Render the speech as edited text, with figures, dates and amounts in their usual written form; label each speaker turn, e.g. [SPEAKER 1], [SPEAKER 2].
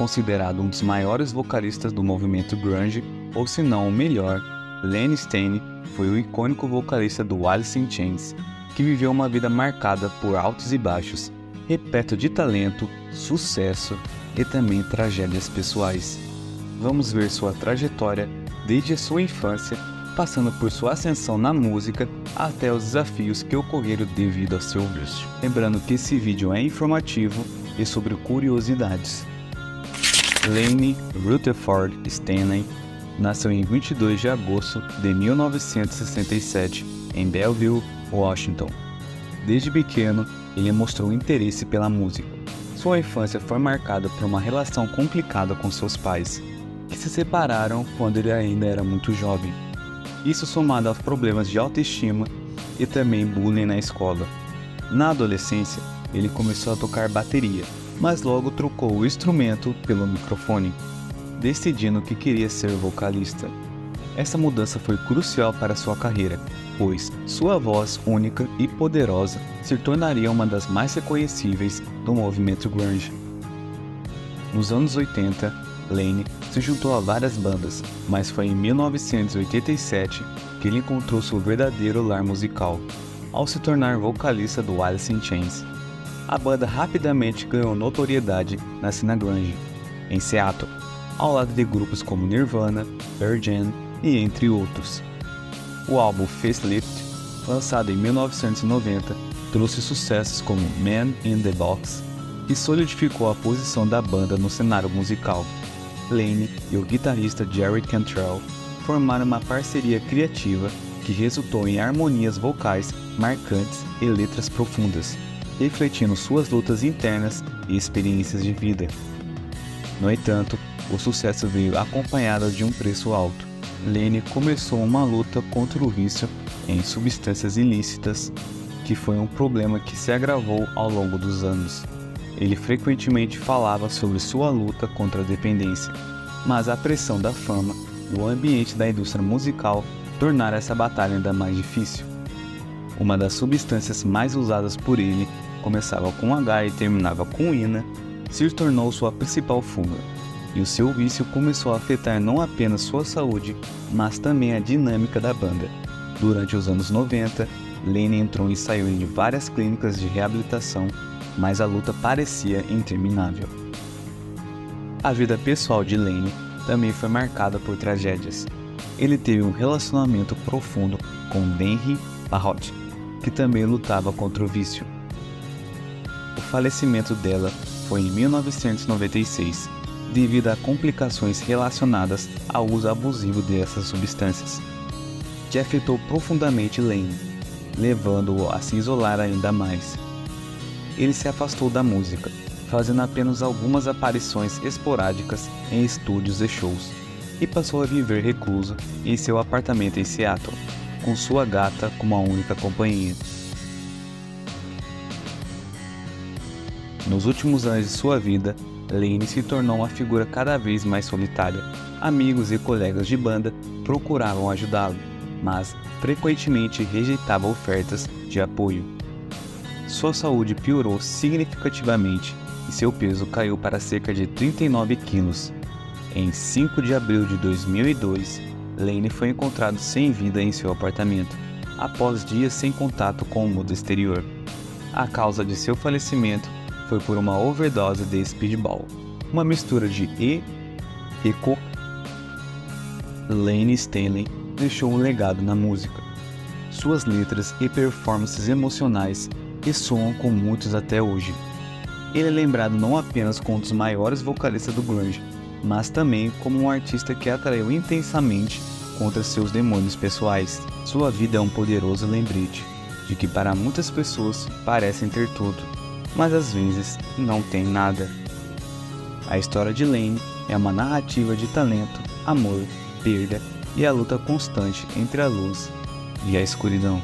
[SPEAKER 1] considerado um dos maiores vocalistas do movimento grunge, ou se não o melhor, Len Stain foi o icônico vocalista do Alice in Chains, que viveu uma vida marcada por altos e baixos, repleto de talento, sucesso e também tragédias pessoais. Vamos ver sua trajetória desde a sua infância, passando por sua ascensão na música até os desafios que ocorreram devido ao seu vício. Lembrando que esse vídeo é informativo e sobre curiosidades. Laine Rutherford Stanley nasceu em 22 de agosto de 1967 em Belleville, Washington. Desde pequeno, ele mostrou interesse pela música. Sua infância foi marcada por uma relação complicada com seus pais, que se separaram quando ele ainda era muito jovem. Isso somado aos problemas de autoestima e também bullying na escola. Na adolescência, ele começou a tocar bateria, mas logo trocou o instrumento pelo microfone, decidindo que queria ser vocalista. Essa mudança foi crucial para sua carreira, pois sua voz única e poderosa se tornaria uma das mais reconhecíveis do movimento grunge. Nos anos 80, Laine se juntou a várias bandas, mas foi em 1987 que ele encontrou seu verdadeiro lar musical, ao se tornar vocalista do Alice in Chains. A banda rapidamente ganhou notoriedade na cena grunge, em Seattle, ao lado de grupos como Nirvana, Pearl Jam e entre outros. O álbum Facelift, lançado em 1990, trouxe sucessos como Man in the Box e solidificou a posição da banda no cenário musical. Laine e o guitarrista Jerry Cantrell formaram uma parceria criativa que resultou em harmonias vocais marcantes e letras profundas, refletindo suas lutas internas e experiências de vida. No entanto, o sucesso veio acompanhado de um preço alto. Laine começou uma luta contra o vício em substâncias ilícitas, que foi um problema que se agravou ao longo dos anos. Ele frequentemente falava sobre sua luta contra a dependência, mas a pressão da fama e o ambiente da indústria musical tornaram essa batalha ainda mais difícil. Uma das substâncias mais usadas por ele, começava com H e terminava com ina, se tornou sua principal fuga, e o seu vício começou a afetar não apenas sua saúde, mas também a dinâmica da banda. Durante os anos 90, Laine entrou e saiu de várias clínicas de reabilitação, mas a luta parecia interminável. A vida pessoal de Laine também foi marcada por tragédias. Ele teve um relacionamento profundo com Denry Parrott, que também lutava contra o vício. O falecimento dela foi em 1996, devido a complicações relacionadas ao uso abusivo dessas substâncias, que afetou profundamente Laine, levando-o a se isolar ainda mais. Ele se afastou da música, fazendo apenas algumas aparições esporádicas em estúdios e shows, e passou a viver recluso em seu apartamento em Seattle, com sua gata como a única companhia. Nos últimos anos de sua vida, Laine se tornou uma figura cada vez mais solitária. Amigos e colegas de banda procuravam ajudá-lo, mas frequentemente rejeitava ofertas de apoio. Sua saúde piorou significativamente e seu peso caiu para cerca de 39 quilos. Em 5 de abril de 2002, Laine foi encontrado sem vida em seu apartamento, após dias sem contato com o mundo exterior. A causa de seu falecimento foi por uma overdose de speedball, uma mistura de e cocaína. Laine Stain deixou um legado na música. Suas letras e performances emocionais ressoam com muitos até hoje. Ele é lembrado não apenas como um dos maiores vocalistas do grunge, mas também como um artista que atraiu intensamente contra seus demônios pessoais. Sua vida é um poderoso lembrete de que para muitas pessoas parecem ter tudo, mas às vezes não tem nada. A história de Laine é uma narrativa de talento, amor, perda e a luta constante entre a luz e a escuridão.